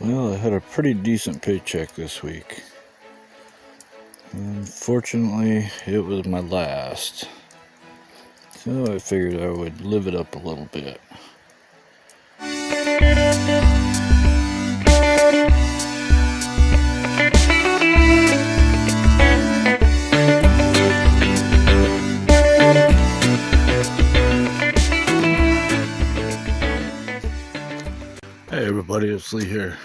Well, I had a pretty decent paycheck this week. Unfortunately, it was my last. So I figured I would live it up a little bit. Hey everybody, it's Lee here.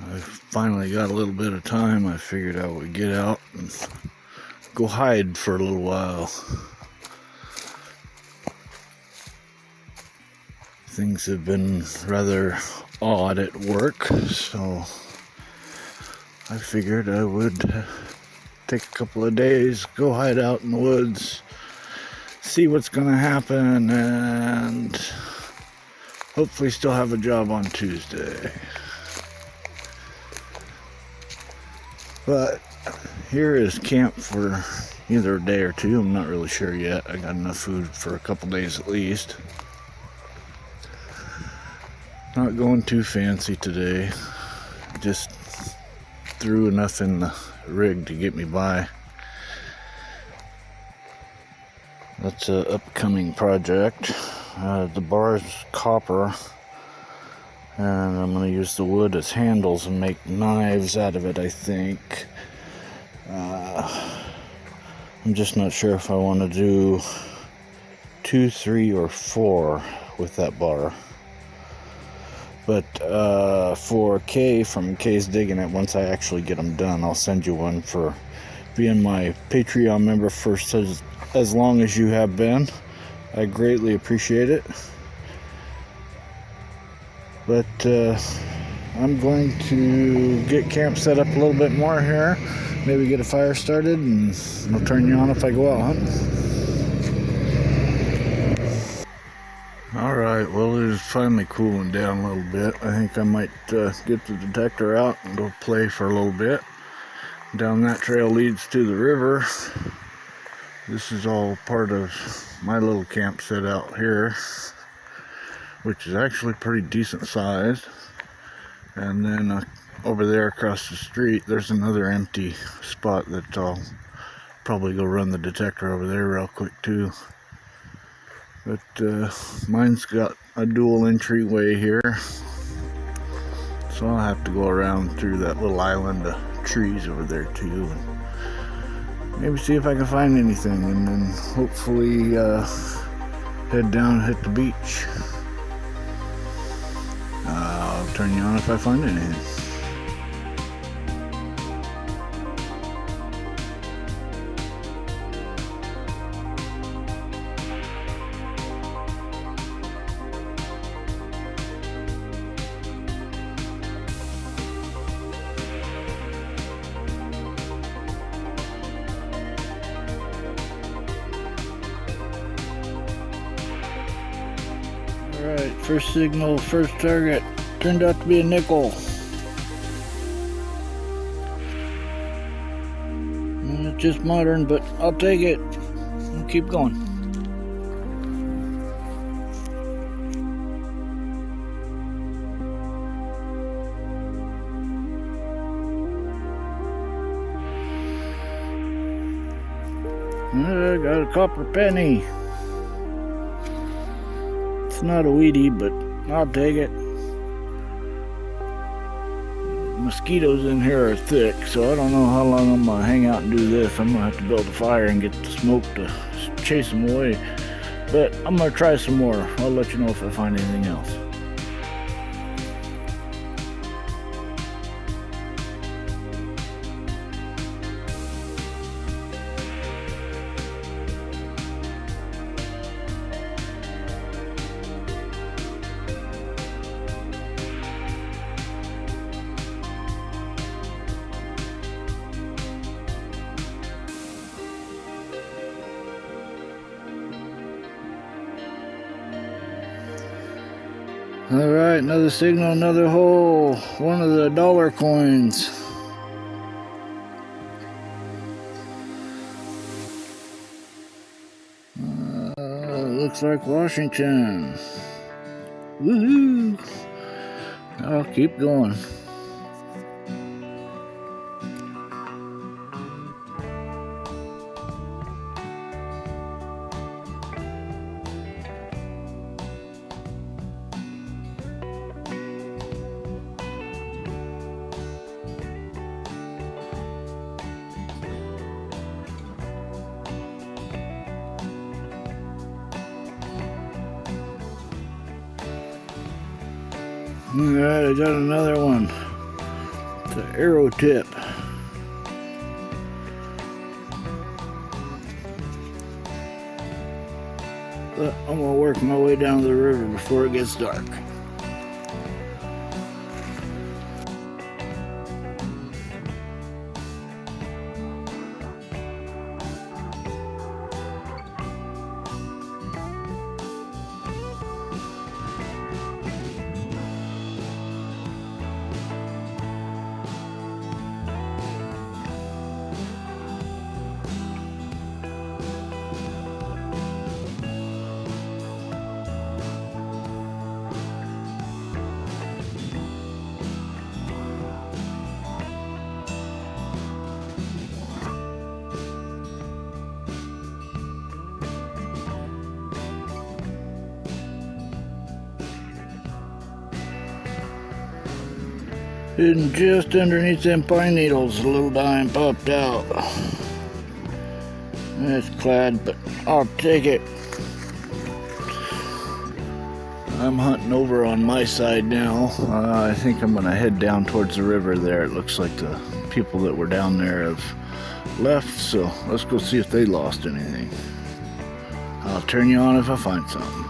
I finally got a little bit of time. I figured I would get out and go hide for a little while. Things have been rather odd at work, so I figured I would take a couple of days, go hide out in the woods, see what's gonna happen, and hopefully still have a job on Tuesday. But here is camp for either a day or two. I'm not really sure yet. I got enough food for a couple days at least. Not going too fancy today. Just threw enough in the rig to get me by. That's an upcoming project. The bar is copper, and I'm going to use the wood as handles and make knives out of it, I think. I'm just not sure if I want to do 2, 3, or 4 with that bar. But for Kay from Kay's Diggin, once I actually get them done, I'll send you one for being my Patreon member for as long as you have been. I greatly appreciate it. But I'm going to get camp set up a little bit more here. Maybe get a fire started, and I'll turn you on if I go out hunting. Alright, well, it is finally cooling down a little bit. I think I might get the detector out and go play for a little bit. Down that trail leads to the river. This is all part of my little camp set out here, which is actually pretty decent sized. And then over there across the street, there's another empty spot that I'll probably go run the detector over there real quick too. But mine's got a dual entryway here, so I'll have to go around through that little island of trees over there too, and maybe see if I can find anything, and then hopefully head down and hit the beach. I'll turn you on if I find anything. Alright, first signal, first target, turned out to be a nickel. It's just modern, but I'll take it. I'll keep going. I got a copper penny. It's not a weedy, but I'll take it. Mosquitoes in here are thick, so I don't know how long I'm gonna hang out and do this. I'm gonna have to build a fire and get the smoke to chase them away. But I'm gonna try some more. I'll let you know if I find anything else. Alright, another signal, another hole. One of the dollar coins. Looks like Washington. Woohoo! I'll keep going. Alright, I got another one. It's an arrow tip. But I'm gonna work my way down to the river before it gets dark. And just underneath them pine needles, a little dime popped out. That's clad, but I'll take it. I'm hunting over on my side now. I think I'm gonna head down towards the river there. It looks like the people that were down there have left, so let's go see if they lost anything. I'll turn you on if I find something.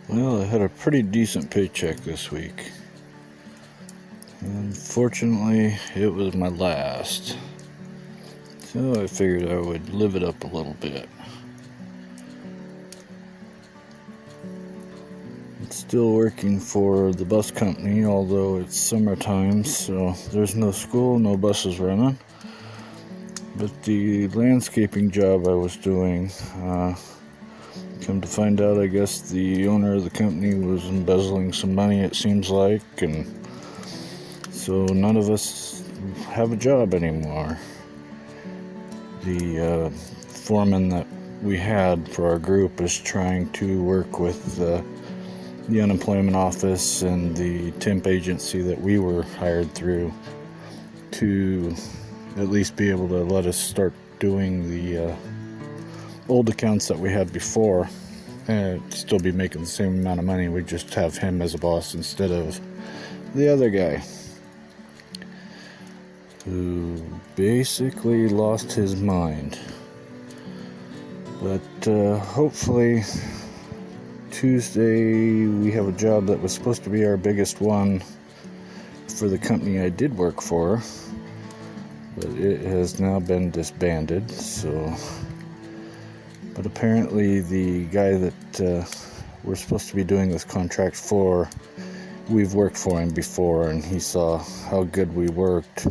Well, I had a pretty decent paycheck this week. Unfortunately, it was my last. So I figured I would live it up a little bit. It's still working for the bus company, although it's summertime, so there's no school, no buses running. But the landscaping job I was doing, come to find out, I guess the owner of the company was embezzling some money, it seems like, and so none of us have a job anymore. The foreman that we had for our group is trying to work with the unemployment office and the temp agency that we were hired through to at least be able to let us start doing the old accounts that we had before and still be making the same amount of money. We just have him as a boss instead of the other guy who basically lost his mind. But hopefully Tuesday we have a job that was supposed to be our biggest one for the company I did work for, but it has now been disbanded. So, but apparently the guy that we're supposed to be doing this contract for, we've worked for him before and he saw how good we worked,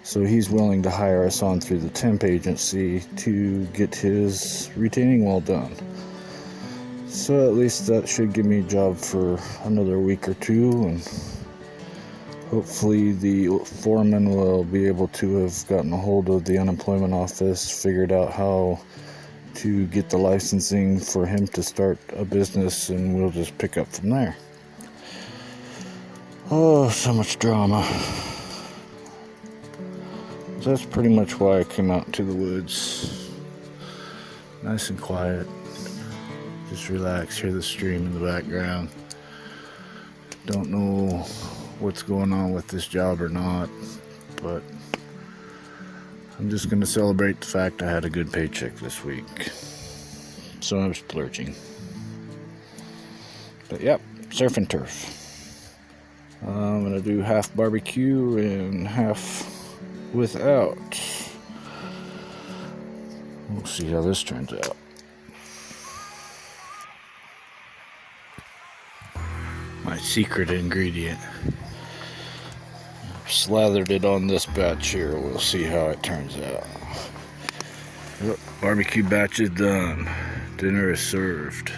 so he's willing to hire us on through the temp agency to get his retaining wall done. So at least that should give me a job for another week or two, and hopefully the foreman will be able to have gotten a hold of the unemployment office, figured out how to get the licensing for him to start a business, and we'll just pick up from there. Oh, so much drama. That's pretty much why I came out into the woods. Nice and quiet. Just relax, hear the stream in the background. Don't know what's going on with this job or not, but I'm just going to celebrate the fact I had a good paycheck this week. So I'm splurging. But yep, surf and turf. I'm going to do half barbecue and half without. We'll see how this turns out. My secret ingredient. slathered it on this batch here. We'll see how it turns out. Well, barbecue batch is done. Dinner is served.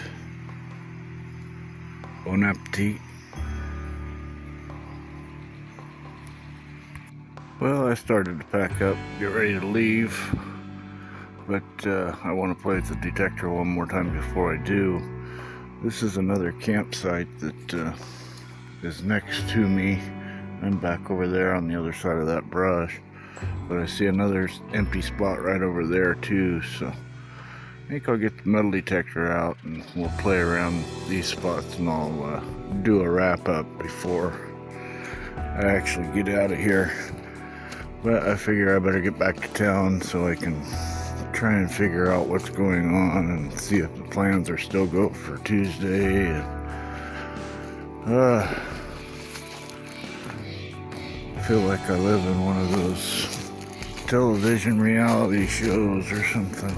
Bon appetit. Well, I started to pack up, get ready to leave, but I want to play with the detector one more time before I do. This is another campsite that is next to me. I'm back over there on the other side of that brush, but I see another empty spot right over there too, so I think I'll get the metal detector out and we'll play around these spots, and I'll do a wrap up before I actually get out of here. But I figure I better get back to town so I can try and figure out what's going on and see if the plans are still go for Tuesday. And, I feel like I live in one of those television reality shows or something.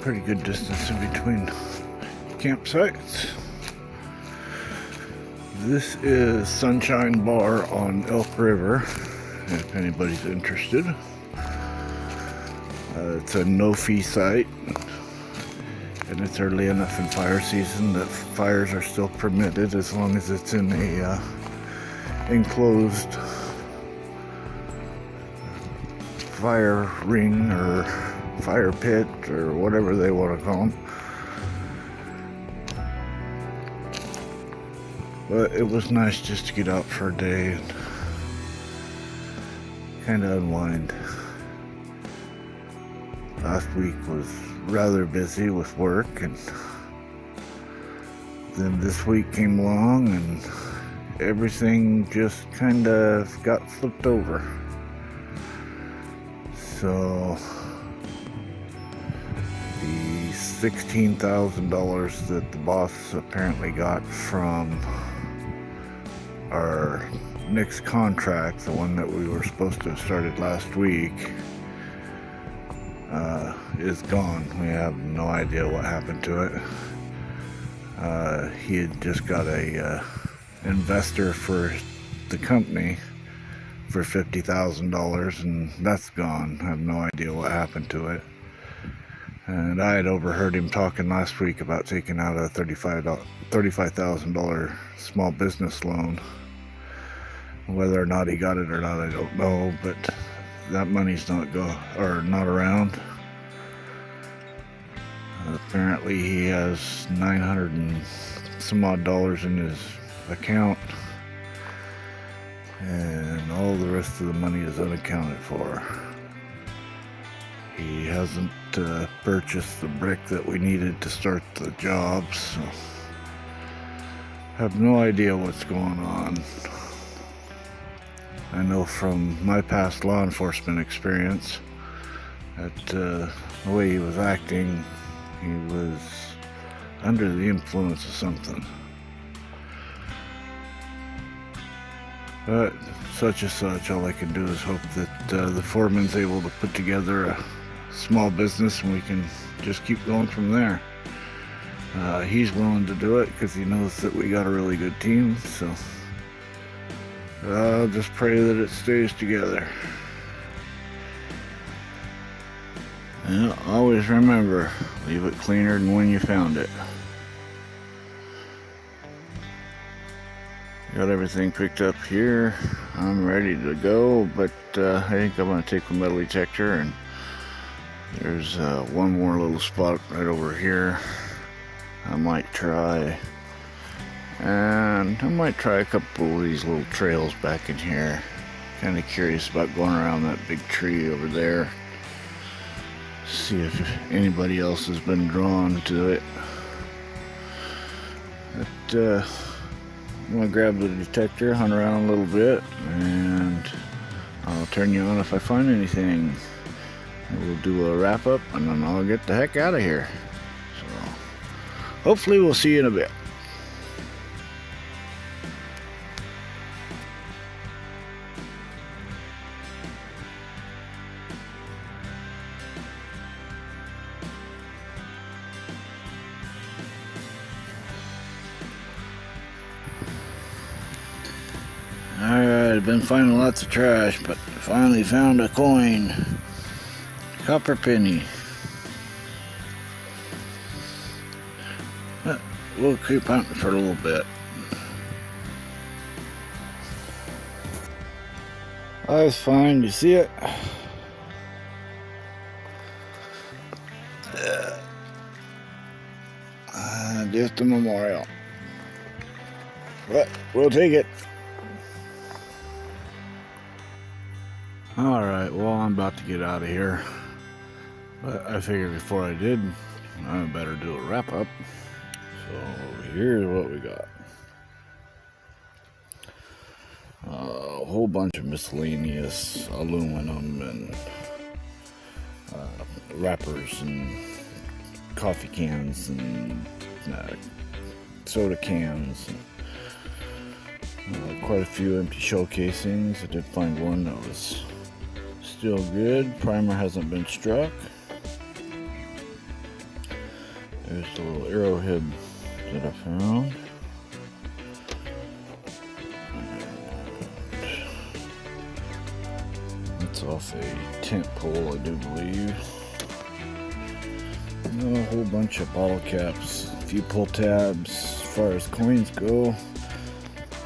Pretty good distance in between campsites. This is Sunshine Bar on Elk River, if anybody's interested. It's a no-fee site, and it's early enough in fire season that fires are still permitted as long as it's in a enclosed fire ring or fire pit or whatever they want to call them. But it was nice just to get out for a day and kind of unwind. Last week was rather busy with work, and then this week came along and everything just kind of got flipped over. So the $16,000 that the boss apparently got from our next contract, the one that we were supposed to have started last week, is gone. We have no idea what happened to it. He had just got a investor for the company for $50,000, and that's gone. I have no idea what happened to it. And I had overheard him talking last week about taking out a $35,000 small business loan. Whether or not he got it or not, I don't know, but that money's not around. Apparently he has 900 and some odd dollars in his account, and all the rest of the money is unaccounted for. He hasn't purchased the brick that we needed to start the job, so I have no idea what's going on. I know from my past law enforcement experience that the way he was acting, he was under the influence of something. But such is such. All I can do is hope that the foreman's able to put together a small business and we can just keep going from there. He's willing to do it because he knows that we got a really good team, so I'll just pray that it stays together. And always remember, leave it cleaner than when you found it. Got everything picked up here. I'm ready to go, but I think I'm going to take the metal detector, and there's one more little spot right over here I might try. And I might try a couple of these little trails back in here. Kind of curious about going around that big tree over there. See if anybody else has been drawn to it. But I'm going to grab the detector, hunt around a little bit, and I'll turn you on if I find anything. And we'll do a wrap up, and then I'll get the heck out of here. So hopefully we'll see you in a bit. I've been finding lots of trash, but finally found a coin. Copper penny. We'll keep hunting for a little bit. That's fine, you see it? Just a memorial. But we'll take it. Alright, well, I'm about to get out of here. But I figured before I did, I better do a wrap up. So here's what we got. A whole bunch of miscellaneous aluminum and wrappers and coffee cans and soda cans. Quite a few empty shell casings. I did find one that was still good. Primer hasn't been struck. There's a little arrowhead that I found. It's off a tent pole, I do believe. A whole bunch of bottle caps, a few pull tabs. As far as coins go,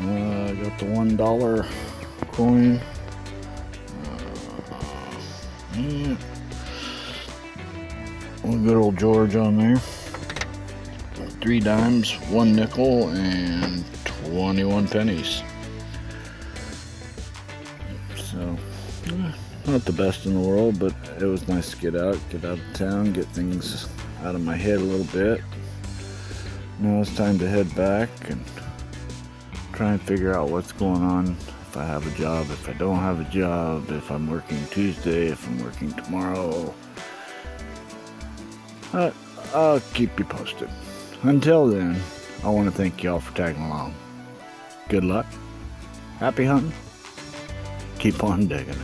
I got the $1 coin. Yeah. One good old George on there. 3 dimes, 1 nickel, and 21 pennies. So, not the best in the world, but it was nice to get out of town, get things out of my head a little bit. Now it's time to head back and try and figure out what's going on. If I have a job, if I don't have a job, if I'm working Tuesday, if I'm working tomorrow. I'll keep you posted. Until then, I want to thank y'all for tagging along. Good luck. Happy hunting. Keep on digging it.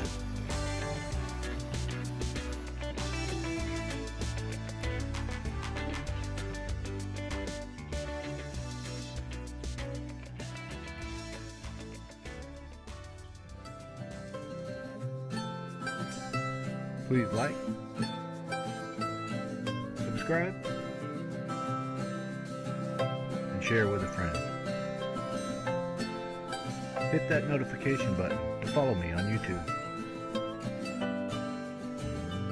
Please like, subscribe, and share with a friend. Hit that notification button to follow me on YouTube.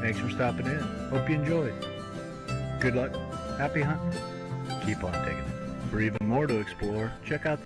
Thanks for stopping in. Hope you enjoyed. Good luck, happy hunting, keep on digging it. For even more to explore, check out